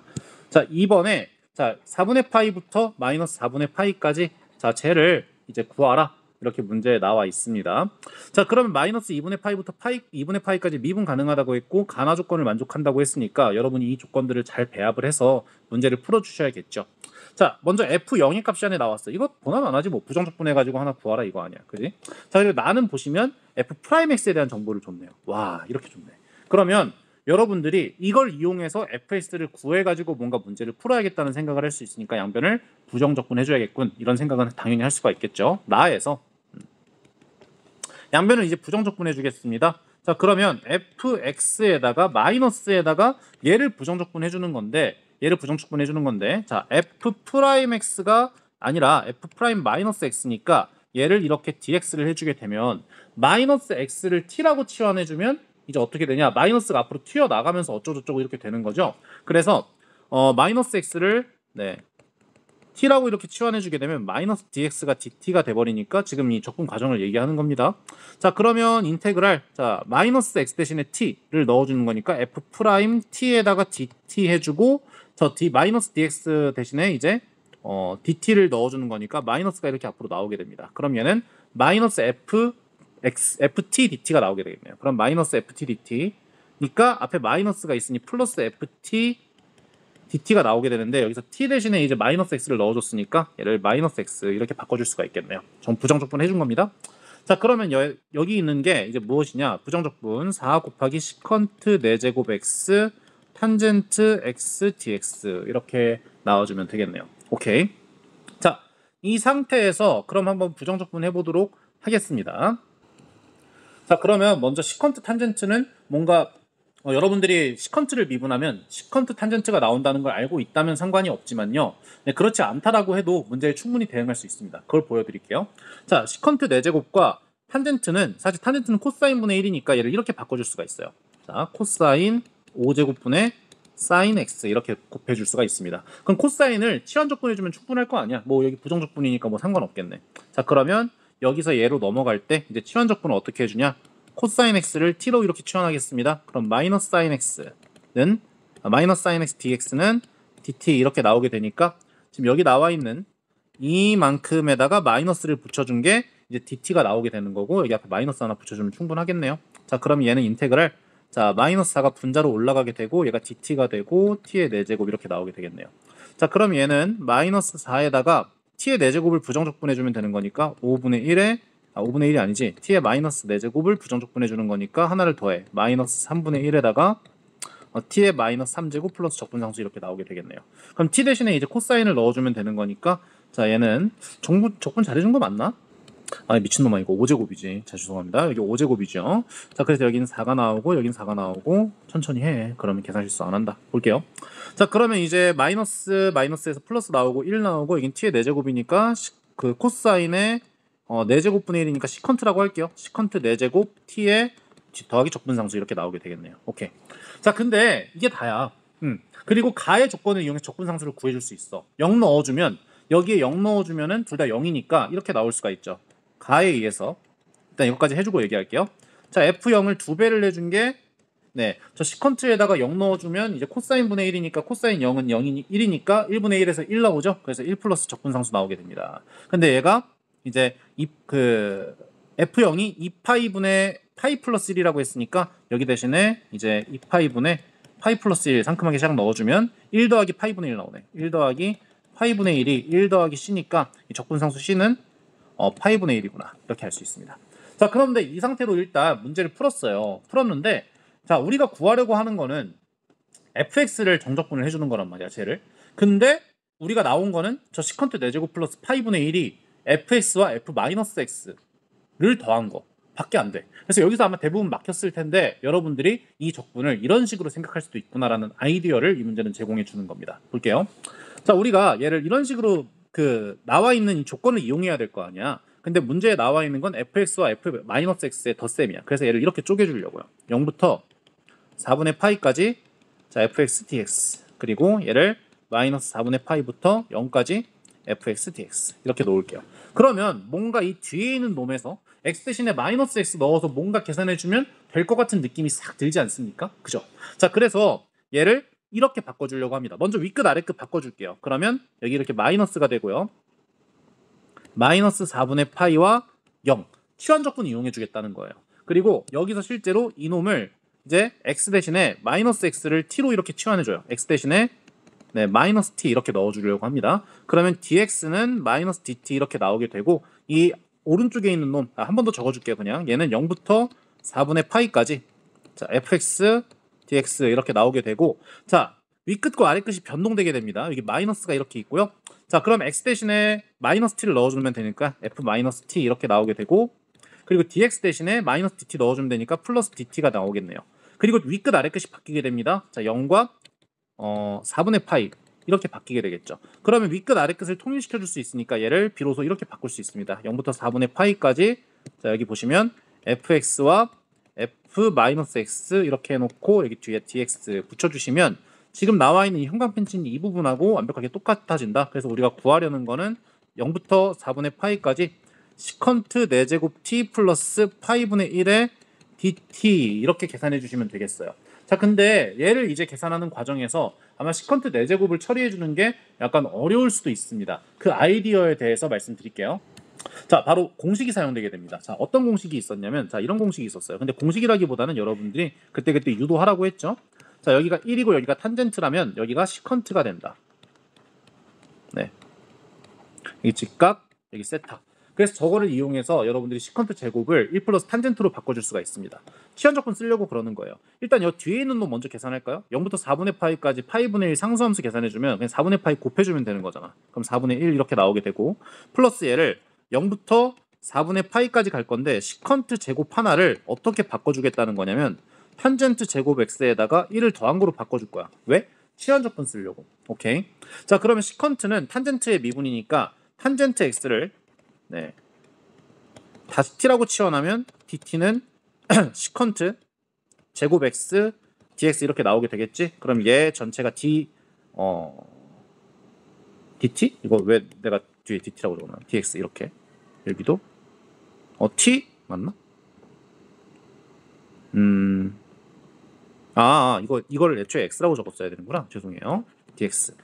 2번에 자 4분의 파이부터 마이너스 4분의 파이까지 자 쟤를 이제 구하라 이렇게 문제에 나와 있습니다. 자, 그러면 마이너스 2분의 파이부터 2분의 파이까지 미분 가능하다고 했고 간화 조건을 만족한다고 했으니까 여러분이 이 조건들을 잘 배합을 해서 문제를 풀어주셔야겠죠. 자, 먼저 f 0의 값이 안에 나왔어. 이거 보나 안 하지 뭐 부정적분 해가지고 하나 구하라 이거 아니야, 그지? 자, 그리고 나는 보시면 f 프라임 x에 대한 정보를 줬네요. 와, 이렇게 줬네. 그러면 여러분들이 이걸 이용해서 fs를 구해가지고 뭔가 문제를 풀어야겠다는 생각을 할 수 있으니까 양변을 부정적분 해줘야겠군 이런 생각은 당연히 할 수가 있겠죠. 나에서 양변을 이제 부정적분 해주겠습니다. 자, 그러면 fx에다가 마이너스에다가 얘를 부정적분 해주는 건데 자 f 프라임 x가 아니라 f 프라임 마이너스 x니까 얘를 이렇게 dx를 해주게 되면 마이너스 x를 t라고 치환해주면 이제 어떻게 되냐? 마이너스가 앞으로 튀어나가면서 어쩌고저쩌고 이렇게 되는 거죠. 그래서 마이너스 x를 t라고 이렇게 치환해주게 되면 마이너스 dx가 dt가 돼버리니까 지금 이 적분 과정을 얘기하는 겁니다. 자, 그러면 인테그랄 자 마이너스 x 대신에 t를 넣어주는 거니까 f 프라임 t에다가 dt 해주고 저 d 마이너스 dx 대신에 이제 dt를 넣어주는 거니까 마이너스가 이렇게 앞으로 나오게 됩니다. 그럼 얘는 마이너스 ft dt가 나오게 되겠네요. 그럼 마이너스 ft dt니까 앞에 마이너스가 있으니 플러스 ft dt가 나오게 되는데 여기서 t 대신에 이제 마이너스 x를 넣어줬으니까 얘를 마이너스 x 이렇게 바꿔줄 수가 있겠네요. 전 부정적분 해준 겁니다. 자, 그러면 여기 있는 게 이제 무엇이냐? 부정적분 4 곱하기 시컨트 4제곱 x 탄젠트 x dx 이렇게 나와주면 되겠네요. 오케이. 자, 이 상태에서 그럼 한번 부정적분 해보도록 하겠습니다. 자, 그러면 먼저 시컨트 탄젠트는 뭔가 여러분들이 시컨트를 미분하면 시컨트 탄젠트가 나온다는 걸 알고 있다면 상관이 없지만요. 네, 그렇지 않다라고 해도 문제에 충분히 대응할 수 있습니다. 그걸 보여드릴게요. 자, 시컨트 4제곱과 탄젠트는 사실 탄젠트는 코사인 분의 1이니까 얘를 이렇게 바꿔줄 수가 있어요. 자, 코사인 5제곱분의 사인 x 이렇게 곱해줄 수가 있습니다. 그럼 코사인을 치환적분해주면 충분할 거 아니야. 뭐 여기 부정적분이니까 뭐 상관없겠네. 자, 그러면 여기서 얘로 넘어갈 때 이제 치환적분을 어떻게 해주냐? 코사인 x를 t로 이렇게 치환하겠습니다. 그럼 마이너스 사인 x는 마이너스 사인 x dx는 dt 이렇게 나오게 되니까 지금 여기 나와 있는 이만큼에다가 마이너스를 붙여준 게 이제 dt가 나오게 되는 거고 여기 앞에 마이너스 하나 붙여주면 충분하겠네요. 자, 그럼 얘는 인테그랄 자 마이너스 4가 분자로 올라가게 되고 얘가 dt가 되고 t의 4제곱 이렇게 나오게 되겠네요. 자, 그럼 얘는 마이너스 4에다가 t의 4제곱을 부정적분해주면 되는 거니까 5분의 1에 5분의 1이 아니지. t의 마이너스 4제곱을 부정적분해 주는 거니까 하나를 더해. 마이너스 3분의 1에다가 t의 마이너스 3제곱 플러스 적분상수 이렇게 나오게 되겠네요. 그럼 t 대신에 이제 코사인을 넣어주면 되는 거니까 자 얘는 적분 잘해준 거 맞나? 아 미친놈아 이거 5제곱이지. 자 죄송합니다. 여기 5제곱이죠. 자 그래서 여기는 4가 나오고 여기는 4가 나오고 천천히 해. 그러면 계산 실수 안 한다. 볼게요. 자 그러면 이제 마이너스에서 플러스 나오고 1 나오고 여긴 t의 4제곱이니까 그 코사인의 4제곱분의 1이니까 시컨트라고 할게요. 시컨트 4제곱 t의 더하기 적분상수 이렇게 나오게 되겠네요. 오케이. 자 근데 이게 다야. 그리고 가의 조건을 이용해서 적분상수를 구해줄 수 있어. 0 넣어주면 여기에 0 넣어주면은 둘 다 0이니까 이렇게 나올 수가 있죠. 가에 의해서 일단 이것까지 해주고 얘기할게요. 자 f0을 2배를 내준 게 네, 저 시컨트에다가 0 넣어주면 이제 코사인 분의 1이니까 코사인 0은 0이 1이니까 1분의 1에서 1 나오죠. 그래서 1 플러스 적분상수 나오게 됩니다. 근데 얘가 이제 f0이 2파이분의 파이 플러스 1이라고 했으니까 여기 대신에 이제 2파이분의 파이 플러스 1 상큼하게 샥 넣어주면 1 더하기 파이분의 1 나오네. 1 더하기 파이분의 1이 1 더하기 c니까 이 적분상수 c는 파이분의 1이구나. 이렇게 할 수 있습니다. 자 그런데 이 상태로 일단 문제를 풀었어요. 풀었는데 자 우리가 구하려고 하는 거는 fx를 정적분을 해주는 거란 말이야 쟤를. 근데 우리가 나온 거는 저 시컨트 4제곱 플러스 파이분의 1이 fx와 f-x를 더한 거 밖에 안 돼. 그래서 여기서 아마 대부분 막혔을 텐데 여러분들이 이 적분을 이런 식으로 생각할 수도 있구나라는 아이디어를 이 문제는 제공해 주는 겁니다. 볼게요. 자 우리가 얘를 이런 식으로 그 나와 있는 이 조건을 이용해야 될 거 아니야. 근데 문제에 나와 있는 건 fx와 f-x의 덧셈이야. 그래서 얘를 이렇게 쪼개주려고요. 0부터 4분의 파이까지 자 fx dx 그리고 얘를 마이너스 4분의 파이부터 0까지 fx dx 이렇게 놓을게요. 그러면 뭔가 이 뒤에 있는 놈에서 x 대신에 마이너스 x 넣어서 뭔가 계산해주면 될 것 같은 느낌이 싹 들지 않습니까? 그죠? 자 그래서 얘를 이렇게 바꿔주려고 합니다. 먼저 윗끝 아래끝 바꿔줄게요. 그러면 여기 이렇게 마이너스가 되고요. 마이너스 4분의 파이와 0 치환적분 이용해주겠다는 거예요. 그리고 여기서 실제로 이놈을 이제 x 대신에 마이너스 x를 t로 이렇게 치환해줘요. x 대신에 네, 마이너스 t 이렇게 넣어주려고 합니다. 그러면 dx는 마이너스 dt 이렇게 나오게 되고 이 오른쪽에 있는 놈 한 번 더 적어줄게요. 그냥 얘는 0부터 4분의 파이까지 자 fx dx 이렇게 나오게 되고 자 윗끝과 아래끝이 변동되게 됩니다. 여기 마이너스가 이렇게 있고요. 자 그럼 x 대신에 마이너스 t를 넣어주면 되니까 f 마이너스 t 이렇게 나오게 되고 그리고 dx 대신에 마이너스 dt 넣어주면 되니까 플러스 dt가 나오겠네요. 그리고 윗끝 아래끝이 바뀌게 됩니다. 자 0과 4분의 파이 이렇게 바뀌게 되겠죠. 그러면 윗끝 아래끝을 통일시켜 줄 수 있으니까 얘를 비로소 이렇게 바꿀 수 있습니다. 0부터 4분의 파이까지 자 여기 보시면 fx와 f-x 이렇게 해놓고 여기 뒤에 dx 붙여주시면 지금 나와 있는 이 형광펜치는 이 부분하고 완벽하게 똑같아진다. 그래서 우리가 구하려는 거는 0부터 4분의 파이까지 시컨트 4제곱 t 플러스 파이분의 1의 dt 이렇게 계산해 주시면 되겠어요. 자 근데 얘를 이제 계산하는 과정에서 아마 시컨트 4제곱을 처리해 주는 게 약간 어려울 수도 있습니다. 그 아이디어에 대해서 말씀드릴게요. 자 바로 공식이 사용되게 됩니다. 자 어떤 공식이 있었냐면 자 이런 공식이 있었어요. 근데 공식이라기보다는 여러분들이 그때 유도하라고 했죠. 자 여기가 1이고 여기가 탄젠트라면 여기가 시컨트가 된다. 네, 여기 직각 여기 세타. 그래서 저거를 이용해서 여러분들이 시컨트 제곱을 1 플러스 탄젠트로 바꿔줄 수가 있습니다. 치환적분 쓰려고 그러는 거예요. 일단 이 뒤에 있는 놈 먼저 계산할까요? 0부터 4분의 파이까지 파이분의 1 상수함수 계산해주면 그냥 4분의 파이 곱해주면 되는 거잖아. 그럼 4분의 1 이렇게 나오게 되고 플러스 얘를 0부터 4분의 파이까지 갈 건데 시컨트 제곱 하나를 어떻게 바꿔주겠다는 거냐면 탄젠트 제곱 x에다가 1을 더한 거로 바꿔줄 거야. 왜? 치환적분 쓰려고. 오케이. 자 그러면 시컨트는 탄젠트의 미분이니까 탄젠트 x를 네 다시 t라고 치환하면 dt는 시컨트 제곱 x dx 이렇게 나오게 되겠지. 그럼 얘 전체가 dt 이거 왜 내가 뒤에 dt라고 적었나? dx 이렇게 여기도 t 맞나? 이거를 애초에 x라고 적었어야 되는구나. 죄송해요. dx.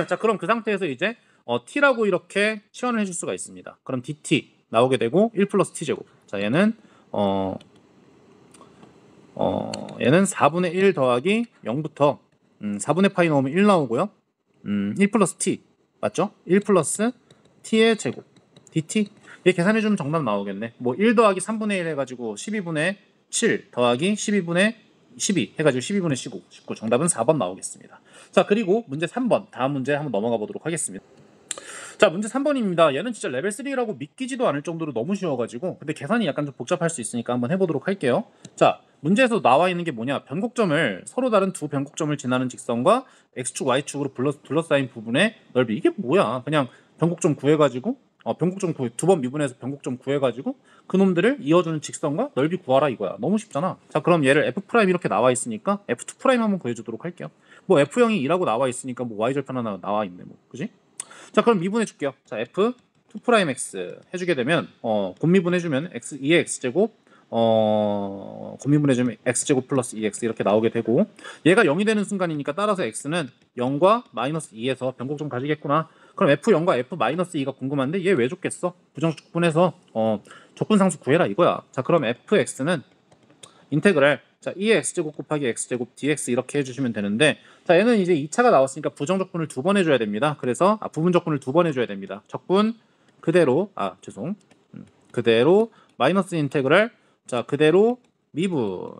자 그럼 그 상태에서 이제 t라고 이렇게 치환을 해줄 수가 있습니다. 그럼 dt 나오게 되고 1 플러스 t제곱. 자 얘는 얘는 4분의 1 더하기 0부터 4분의 파이 넣으면 1 나오고요. 1 플러스 t 맞죠? 1 플러스 t의 제곱 dt. 얘 계산해주면 정답 나오겠네. 뭐 1 더하기 3분의 1 해가지고 12분의 7 더하기 12분의 12 해가지고 12분의 19 정답은 4번 나오겠습니다. 자, 그리고 문제 3번 다음 문제 한번 넘어가 보도록 하겠습니다. 자, 문제 3번입니다. 얘는 진짜 레벨 3라고 믿기지도 않을 정도로 너무 쉬워가지고 근데 계산이 약간 좀 복잡할 수 있으니까 한번 해보도록 할게요. 자, 문제에서 나와 있는 게 뭐냐, 변곡점을 서로 다른 두 변곡점을 지나는 직선과 x축 y축으로 둘러싸인 부분의 넓이. 이게 뭐야, 그냥 변곡점 구해가지고 변곡점 두 번 미분해서 변곡점 구해가지고 그 놈들을 이어주는 직선과 넓이 구하라 이거야. 너무 쉽잖아. 자, 그럼 얘를 f' 이렇게 나와 있으니까 f2' 한번 구해주도록 할게요. 뭐 f형이 2라고 나와 있으니까 뭐 y절편 하나 나와 있네 뭐, 그지? 자, 그럼 미분해 줄게요. 자, f2'x 해주게 되면 곱미분 해주면 x 2의 x제곱 곱미분 해주면 x제곱 플러스 2x 이렇게 나오게 되고, 얘가 0이 되는 순간이니까 따라서 x는 0과 마이너스 2에서 변곡점 가지겠구나. 그럼 f0과 f-2가 궁금한데 얘 왜 줬겠어? 부정적분해서 적분상수 구해라 이거야. 자, 그럼 fx는 인테그랄, 자, 2의 x제곱 곱하기 x제곱 dx 이렇게 해주시면 되는데, 자, 얘는 이제 2차가 나왔으니까 부정적분을 2번 해줘야 됩니다. 그래서 부분적분을 2번 해줘야 됩니다. 적분 그대로 그대로 마이너스 인테그랄, 자, 그대로 미분.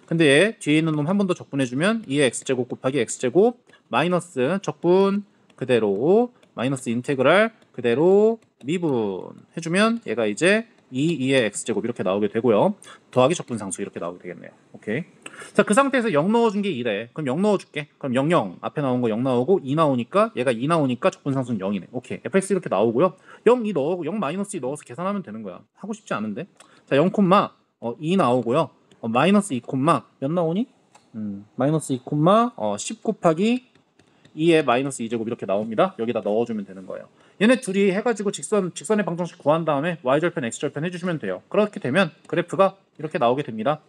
근데 얘 뒤에 있는 놈 한 번 더 적분해주면 2의 x제곱 곱하기 x제곱 마이너스 적분 그대로 마이너스 인테그랄 그대로 미분 해주면 얘가 이제 2의 x제곱 이렇게 나오게 되고요. 더하기 적분상수 이렇게 나오게 되겠네요. 오케이. 자, 그 상태에서 0 넣어준 게 2래. 그럼 0 넣어줄게. 그럼 0, 0 앞에 나온 거 0 나오고 2 나오니까 얘가 2 나오니까 적분상수는 0이네. 오케이. fx 이렇게 나오고요. 0, 2 넣고 0 마이너스 2 넣어서 계산하면 되는 거야. 하고 싶지 않은데. 자, 0, 2 나오고요. 마이너스 2, 몇 나오니? 마이너스 2, 10 곱하기 2의 마이너스 2제곱 이렇게 나옵니다. 여기다 넣어주면 되는 거예요. 얘네 둘이 해가지고 직선의 방정식 구한 다음에 y절편, x절편 해주시면 돼요. 그렇게 되면 그래프가 이렇게 나오게 됩니다.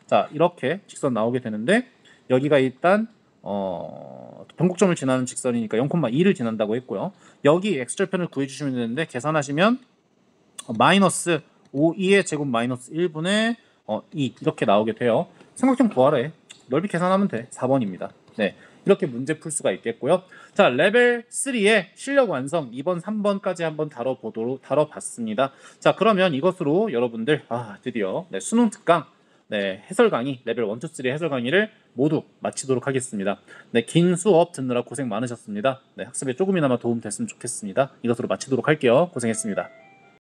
자, 이렇게 직선 나오게 되는데 여기가 일단 변곡점을 지나는 직선이니까 0,2를 지난다고 했고요. 여기 x절편을 구해주시면 되는데 계산하시면 마이너스 5,2의 제곱 마이너스 1분의 2 이렇게 나오게 돼요. 삼각형 구하래. 넓이 계산하면 돼. 4번입니다. 네, 이렇게 문제 풀 수가 있겠고요. 자, 레벨 3의 실력 완성 2번, 3번까지 한번 다뤄봤습니다. 자, 그러면 이것으로 여러분들 드디어 수능 특강 해설 강의 레벨 1, 2, 3 해설 강의를 모두 마치도록 하겠습니다. 네, 긴 수업 듣느라 고생 많으셨습니다. 네, 학습에 조금이나마 도움 됐으면 좋겠습니다. 이것으로 마치도록 할게요. 고생했습니다.